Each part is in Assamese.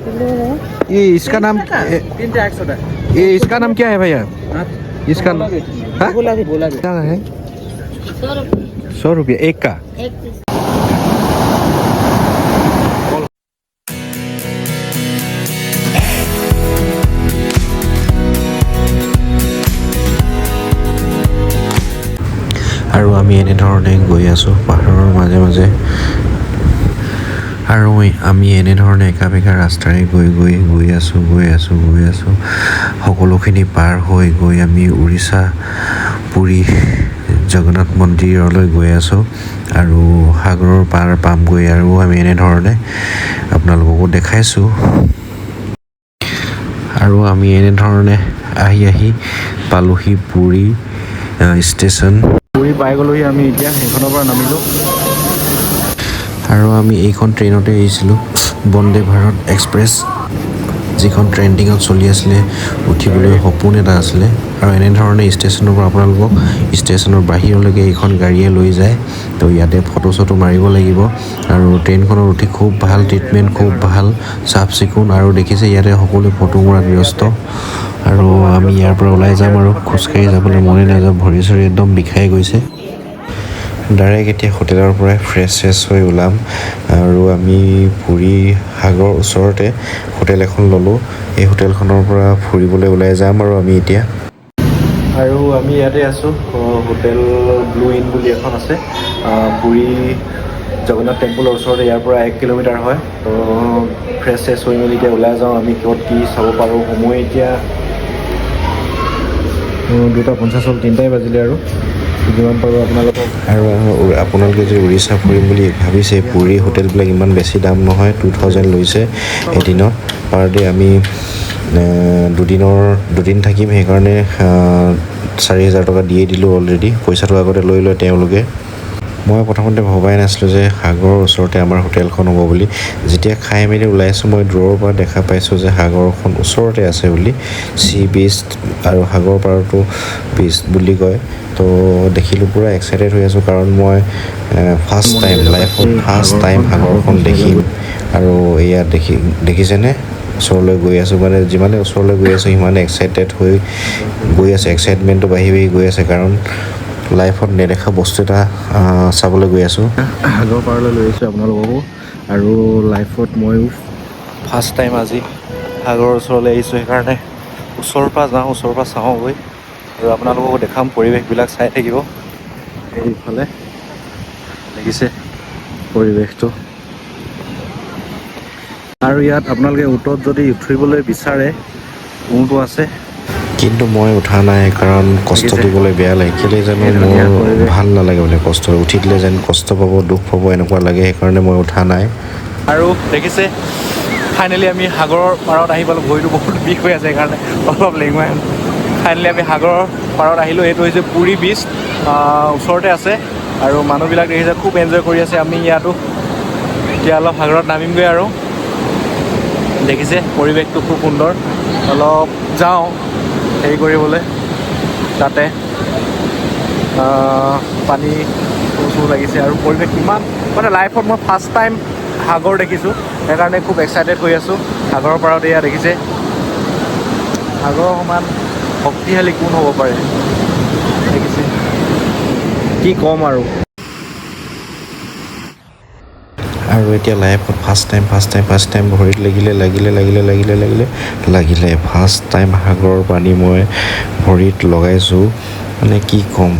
ये इसका नाम ये इसका नाम क्या है भैया इसका हाँ? क्या है 100 रुपये एक का আৰু আমি এনেধৰণে গৈ আছোঁ পাহাৰৰ মাজে মাজে আৰু আমি এনেধৰণে একা বেকা ৰাস্তাৰে গৈ আছোঁ সকলোখিনি পাৰ হৈ গৈ আমি উৰিষ্যা পুৰী জগন্নাথ মন্দিৰলৈ গৈ আছোঁ আৰু সাগৰৰ পাৰ পামগৈ আৰু আমি এনেধৰণে আপোনালোককো দেখাইছোঁ আৰু আমি এনেধৰণে আহি পালোহি পুৰী ষ্টেচন পুৰী পাই গ'লোহি আমি এতিয়া সেইখনৰ পৰা নামিলোঁ আৰু আমি এইখন ট্ৰেইনতে আহিছিলোঁ বন্দে ভাৰত এক্সপ্ৰেছ যিখন ট্ৰেণ্ডিঙত চলি আছিলে উঠিবলৈ সপোন এটা আছিলে আৰু এনেধৰণে ষ্টেচনৰ পৰা আপোনালোকক ষ্টেচনৰ বাহিৰলৈকে এইখন গাড়ীয়ে লৈ যায় তো ইয়াতে ফটো চটো মাৰিব লাগিব আৰু ট্ৰেইনখনত উঠি খুব ভাল ট্ৰিটমেণ্ট খুব ভাল চাফ চিকুণ আৰু দেখিছে ইয়াতে সকলোৱে ফটো মৰাত ব্যস্ত আৰু আমি ইয়াৰ পৰা ওলাই যাম আৰু খোজকাঢ়ি যাবলৈ মনে নাযাওঁ ভৰি চৰি একদম বিষাই গৈছে ডাইৰেক্ট এতিয়া হোটেলৰ পৰাই ফ্ৰেছ হৈ ওলাম আৰু আমি পুৰী সাগৰ ওচৰতে হোটেল এখন ল'লোঁ এই হোটেলখনৰ পৰা ফুৰিবলৈ ওলাই যাম আৰু আমি এতিয়া আৰু আমি ইয়াতে আছোঁ হোটেল ব্লু ইন বুলি এখন আছে পুৰী জগন্নাথ টেম্পলৰ ওচৰতে ইয়াৰ পৰা 1 কিলোমিটাৰ হয় তো ফ্ৰেছ হৈ মেলি এতিয়া ওলাই যাওঁ আমি ক'ত কি চাব পাৰোঁ সময় এতিয়া 2:50 হ'ল 3টাই বাজিলে আৰু যিমান পাৰোঁ আপোনালোকক আৰু আপোনালোকে যদি উৰিষ্যা ফুৰিম বুলি ভাবিছে পুৰী হোটেলবিলাক ইমান বেছি দাম নহয় 2000 লৈছে এদিনত পাৰ ডে আমি দুদিন থাকিম সেইকাৰণে 4000 টকা দিয়ে দিলোঁ অলৰেডি পইচাটো আগতে লৈ লয় তেওঁলোকে মই প্ৰথমতে ভবাই নাছিলোঁ যে সাগৰৰ ওচৰতে আমাৰ হোটেলখন হ'ব বুলি যেতিয়া খাই মেলি ওলাইছোঁ মই দূৰৰ পৰা দেখা পাইছোঁ যে সাগৰখন ওচৰতে আছে বুলি চি বিচ আৰু সাগৰ পাৰতো বিচ বুলি কয় তো দেখিলোঁ পুৰা এক্সাইটেড হৈ আছোঁ কাৰণ মই ফাৰ্ষ্ট টাইম সাগৰখন দেখিম আৰু এয়া দেখিছেনে ওচৰলৈ গৈ আছোঁ মানে যিমানে ওচৰলৈ গৈ আছোঁ সিমানে এক্সাইটেড হৈ গৈ আছে এক্সাইটমেণ্টটো বাঢ়ি গৈ আছে কাৰণ লাইফত নেদেখা বস্তু এটা চাবলৈ গৈ আছোঁ সাগৰ পাৰলৈ লৈ আহিছোঁ আপোনালোককো আৰু লাইফত ময়ো ফাৰ্ষ্ট টাইম আজি সাগৰৰ ওচৰলৈ আহিছোঁ সেইকাৰণে ওচৰৰ পৰা চাওঁগৈ আৰু আপোনালোককো দেখাম পৰিৱেশবিলাক চাই থাকিব এইফালে দেখিছে পৰিৱেশটো আৰু ইয়াত আপোনালোকে উটত যদি উঠিবলৈ বিচাৰে উটো আছে কিন্তু মই উঠা নাই কাৰণ কষ্ট দিবলৈ বেয়া লাগে কেলৈ জানো মোৰ ভাল নালাগে মানে কষ্ট উঠি দিলে যেন কষ্ট পাব দুখ পাব এনেকুৱা লাগে সেইকাৰণে মই উঠা নাই আৰু দেখিছে ফাইনেলি আমি সাগৰৰ পাৰত আহি পালোঁ ভৰিটো বহুত বিষ হৈ আছে সেইকাৰণে অলপ লেঙুৱাই ফাইনেলি আমি সাগৰৰ পাৰত আহিলোঁ এইটো হৈছে পুৰী বিচ ওচৰতে আছে আৰু মানুহবিলাক দেখিছে খুব এনজয় কৰি আছে আমি ইয়াতো এতিয়া অলপ সাগৰত নামিমগৈ আৰু দেখিছে পৰিৱেশটো খুব সুন্দৰ অলপ যাওঁ হেৰি কৰিবলৈ তাতে পানী চুৰ লাগিছে আৰু পৰিৱেশ কিমান মানে লাইফত মই ফাৰ্ষ্ট টাইম সাগৰ দেখিছোঁ সেইকাৰণে খুব এক্সাইটেড হৈ আছোঁ সাগৰৰ পাৰত এয়া দেখিছে সাগৰৰ সমান শক্তিশালী কোন হ'ব পাৰে দেখিছে কি ক'ম আৰু এতিয়া লাইফত ফাৰ্ষ্ট টাইম ভৰিত লাগিলে ফাৰ্ষ্ট টাইম সাগৰৰ পানী মই ভৰিত লগাইছোঁ মানে কি ক'ম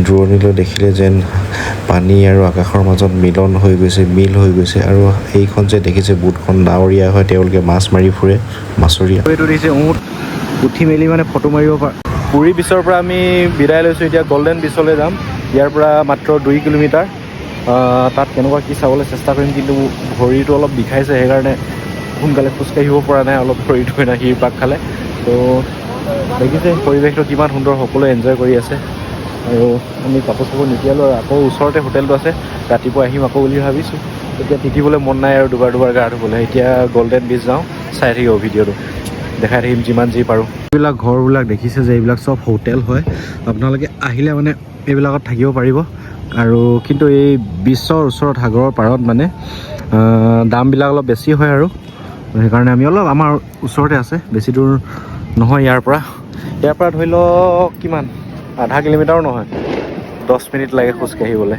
দূৰণিলৈ দেখিলে যেন পানী আৰু আকাশৰ মাজত মিল হৈ গৈছে আৰু এইখন যে দেখিছে বুটখন ডাৱৰীয়া হয় তেওঁলোকে মাছ মাৰি ফুৰে মাছৰীয়া এইটো দেখিছে উট উঠি মেলি মানে ফটো মাৰিব পাৰে পুৰী বিচৰ পৰা আমি বিদায় লৈছোঁ এতিয়া গল্ডেন বিচলৈ যাম ইয়াৰ পৰা মাত্ৰ 2 কিলোমিটাৰ তাত কেনেকুৱা কি চাবলৈ চেষ্টা কৰিম কিন্তু ভৰিটো অলপ বিষাইছে সেইকাৰণে সোনকালে খোজকাঢ়িব পৰা নাই অলপ ভৰিটো নাহি পাক খালে তো দেখিছে পৰিৱেশটো কিমান সুন্দৰ সকলোৱে এনজয় কৰি আছে আৰু আমি কাপোৰ চাপোৰ নিতিয়ালোঁ আৰু আকৌ ওচৰতে হোটেলটো আছে ৰাতিপুৱা আহিম আকৌ বুলি ভাবিছোঁ এতিয়া তিতিবলৈ মন নাই আৰু দুবাৰ গা ধুবলৈ এতিয়া গল্ডেন বিচ যাওঁ চাই থাকিব ভিডিঅ'টো দেখাই থাকিম যিমান যি পাৰোঁ এইবিলাক ঘৰবিলাক দেখিছে যে এইবিলাক চব হোটেল হয় আপোনালোকে আহিলে মানে এইবিলাকত থাকিব পাৰিব আৰু কিন্তু এই বিচৰ ওচৰত সাগৰৰ পাৰত মানে দামবিলাক অলপ বেছি হয় আৰু সেইকাৰণে আমি অলপ আমাৰ ওচৰতে আছে, বেছি দূৰ নহয় ইয়াৰ পৰা ধৰি লওক কিমান আধা কিলোমিটাৰো নহয়, 10 মিনিট লাগে খোজকাঢ়িবলৈ।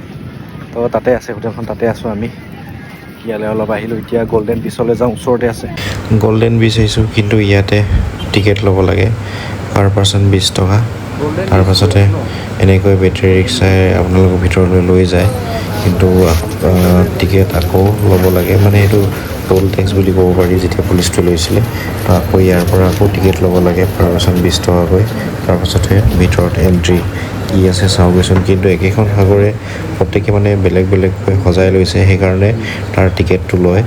তো তাতে আছে হোটেলখন, তাতে আছোঁ আমি। ইয়ালৈ অলপ আহিলোঁ, এতিয়া গল্ডেন বিচলৈ যাওঁ, ওচৰতে আছে। গল্ডেন বিচ আহিছোঁ, কিন্তু ইয়াতে টিকেট ল'ব লাগে, পাৰ পাৰ্চন 20 টকা। তাৰপাছতে এনেকৈ বেটেৰী ৰিক্সাই আপোনালোকক ভিতৰলৈ লৈ যায়, কিন্তু টিকেট আকৌ ল'ব লাগে, মানে এইটো টোল টেক্স বুলি ক'ব পাৰি। যেতিয়া পুলিচটো লৈছিলে, তো আকৌ ইয়াৰ পৰা আকৌ টিকেট ল'ব লাগে, পাৰ পাৰ্চন 20 টকাকৈ। তাৰপাছতহে ভিতৰত এণ্ট্ৰি। কি আছে চাওঁগৈচোন। কিন্তু একেখন সাগৰে প্ৰত্যেকে মানে বেলেগ বেলেগকৈ সজাই লৈছে, সেইকাৰণে তাৰ টিকেটটো লয়।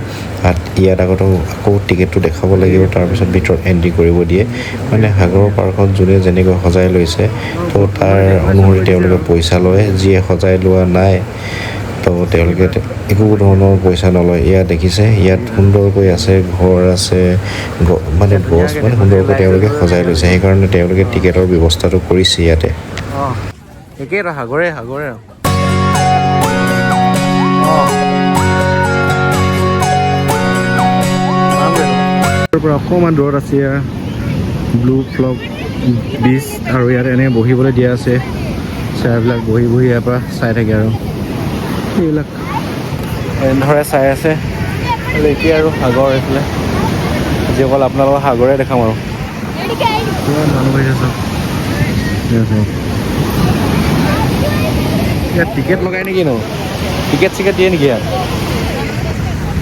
ইয়াত আকৌ টিকেটটো দেখাব লাগিব, তাৰপিছত ভিতৰত এণ্ট্ৰি কৰিব দিয়ে। মানে সাগৰৰ পাৰখন যোনে যেনেকৈ সজাই লৈছে, তো তাৰ অনুসৰি তেওঁলোকে পইচা লয়। যিয়ে সজাই লোৱা নাই, তো তেওঁলোকে একো ধৰণৰ পইচা নলয়। ইয়াত দেখিছে, ইয়াত সুন্দৰকৈ আছে, ঘৰ আছে, মানে গছ, মানে সুন্দৰকৈ তেওঁলোকে সজাই লৈছে, সেইকাৰণে তেওঁলোকে টিকেটৰ ব্যৱস্থাটো কৰিছে ইয়াতে। একেইটা সাগৰে পৰা অকণমান দূৰত আছে ব্লু ফ্লগ বিচ, আৰু ইয়াত এনে বহিবলৈ দিয়া আছে। চাৰবিলাক বহি ইয়াৰ পৰা চাই থাকে, আৰু এইবিলাক এনেদৰে চাই আছে। এতিয়া আৰু সাগৰ এইফালে, আজি অকল আপোনালোকৰ সাগৰে দেখাম আৰু। কিমান মানুহ হৈ আছে ইয়াত। টিকেট লগাই নেকি ন? টিকেট চিকেট দিয়ে নেকি ইয়াত?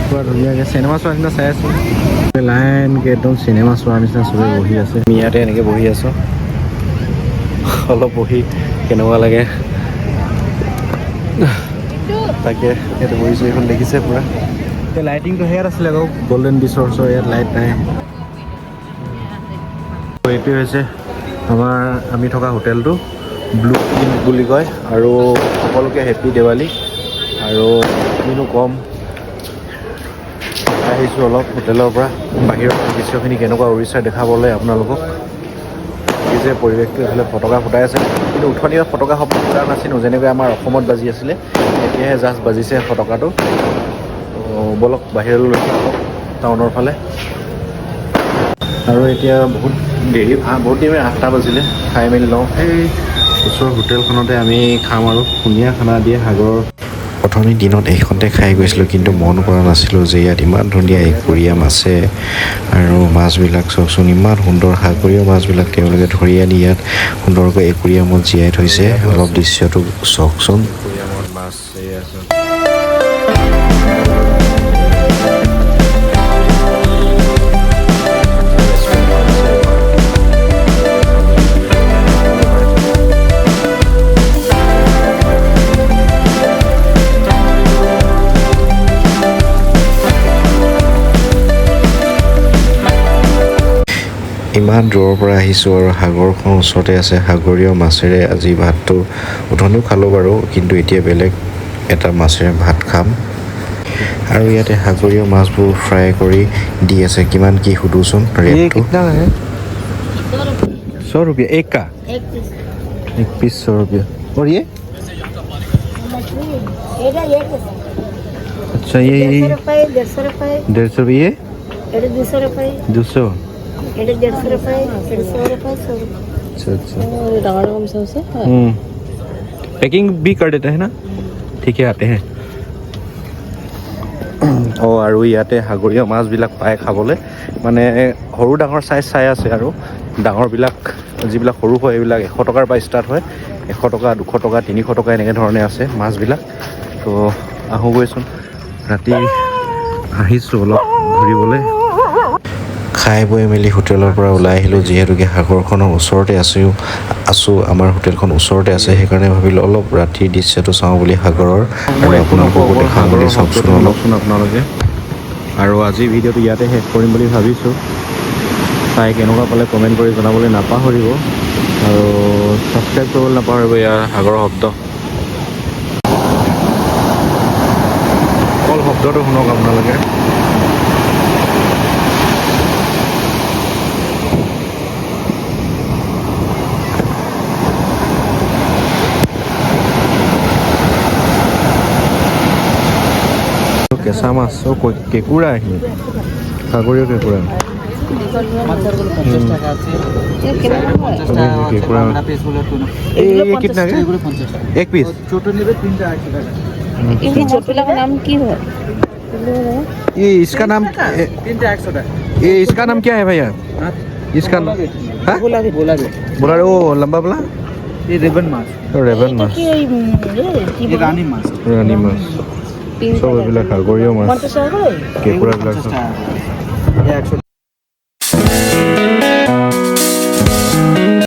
পুৰা ধুনীয়াকৈ চিনেমা চোৱাৰ নিচিনা চাই আছোঁ। লাইনকৈ একদম চিনেমা চোৱাৰ নিচিনা চবেই বহি আছে। আমি ইয়াতে এনেকৈ বহি আছোঁ, অলপ বহি কেনেকুৱা লাগে তাকে। ইয়াতে বহিছোঁ, এইখন দেখিছে পূৰা। এতিয়া লাইটিংটো সেয়াত আছিলে আকৌ গল্ডেন বিচৰ ওচৰ, ইয়াত লাইট নাই। এইটোৱে হৈছে আমি থকা হোটেলটো, ব্লু কিং বুলি কয়। আৰু সকলোকে হেপ্পী দেৱালী। আৰু কিনো কম, আহিছোঁ অলপ হোটেলৰ পৰা বাহিৰৰ দৃশ্যখিনি কেনেকুৱা উৰিষ্যাৰ দেখাবলৈ আপোনালোকক। এই যে পৰিৱেশটো, এইফালে ফটকা ফুটাই আছে, কিন্তু উঠনিয়ে ফটকা শব্দ ফুটা নাছিলোঁ, যেনেকৈ আমাৰ অসমত বাজি আছিলে। এতিয়াহে জাষ্ট বাজিছে ফটকাটো। বলক বাহিৰলৈ লৈ যাওঁ টাউনৰ ফালে। আৰু এতিয়া বহুত দেৰি 8টা বাজিলে। খাই মেলি লওঁ, সেই ওচৰৰ হোটেলখনতে আমি খাম, আৰু ধুনীয়া খানা দিয়ে সাগৰৰ। প্ৰথমে দিনত এইখনতে খাই গৈছিলোঁ, কিন্তু মন কৰা নাছিলোঁ যে ইয়াত ইমান ধুনীয়া একুৰিয়াম আছে। আৰু মাছবিলাক চাওকচোন, ইমান সুন্দৰ সাগৰীয় মাছবিলাক তেওঁলোকে ধৰি আনি ইয়াত সুন্দৰকৈ একুৰিয়ামত জীয়াই থৈছে। অলপ দৃশ্যটো চাওকচোন। একুৰিয়ামত মাছ আছে। ইমান দূৰৰ পৰা আহিছোঁ, আৰু সাগৰখন ওচৰতে আছে। সাগৰীয় মাছেৰে আজি ভাতটো উঠনিও খালোঁ বাৰু, কিন্তু এতিয়া বেলেগ এটা মাছেৰে ভাত খাম। আৰু ইয়াতে সাগৰীয় মাছবোৰ ফ্ৰাই কৰি দি আছে। কিমান কি সুধোচোন ৰেটটো। 100 रुपये एक का? एक पीस 100 रुपये। और ये अच्छा, ये 150 रुपये, 150 रुपये, 200 रुपये, 200, 150 रुपये, 100 रुपये, 100 रुपये। अच्छा। पैकिंग भी कर देते हैं ना? ठीक है, आते हैं। আৰু ইয়াতে সাগৰীয় মাছবিলাক পায় খাবলৈ, মানে সৰু ডাঙৰ চাইজ চাই আছে। আৰু ডাঙৰবিলাক যিবিলাক সৰু হয়, এইবিলাক 100 টকাৰ পৰা ষ্টাৰ্ট হয়। 100 টকা, 200 টকা, 300 টকা এনেকৈ ধৰণে আছে মাছবিলাক। তো আহোঁগৈচোন, ৰাতি আহিছোঁ অলপ ঘূৰিবলৈ। খাই বৈ মেলি হোটেলৰ পৰা ওলাই আহিলোঁ, যিহেতুকে সাগৰখনৰ ওচৰতে আছোঁ। আমাৰ হোটেলখন ওচৰতে আছে, সেইকাৰণে ভাবিলোঁ অলপ ৰাতিৰ দৃশ্যটো চাওঁ বুলি সাগৰৰ। আৰু আপোনালোককো দেখাওঁ বুলি চাওকচোন অলপচোন আপোনালোকে। আৰু আজি ভিডিঅ'টো ইয়াতে শেষ কৰিম বুলি ভাবিছোঁ। চাই কেনেকুৱা পালে কমেণ্ট কৰি জনাবলৈ নাপাহৰিব, আৰু ছাবস্ক্ৰাইব কৰিবলৈ নাপাহৰিব। ইয়াৰ সাগৰৰ শব্দ, অকল শব্দটো শুনক আপোনালোকে। কেঁচা মাছ, কেঁকুৰা, সাগৰীয় কেঁকুৰা মাছেৰগুলো 50 টাকা আছে। সাইডে 50 টাকা আছে, কেঁকুৰা। বাংলা পিস গুলো টুনা। ये এগুলো कितना 50 का? টাকা, এগুলো 50 টাকা। एक पीस ছোট নেবে 3টা 100 টাকা। এই ছোটলা নাম কি হয়? ये इसका नाम 3টা 100 টাকা। ये इसका नाम क्या है भैया হ্যাঁ, इसका नाम हाँ গোলাপি গোলাপি। बोला वो लंबा वाला এই রেবন মাছ, रेबन এটা মাছ কি ওই কি এই রানী মাছ। ৰাণী মাছ চব এইবিলাক সাগৰীয় মাছ 50 টাকা কৰে? কেঁকুৰাবিলাক 50 চব টাকা। এই 100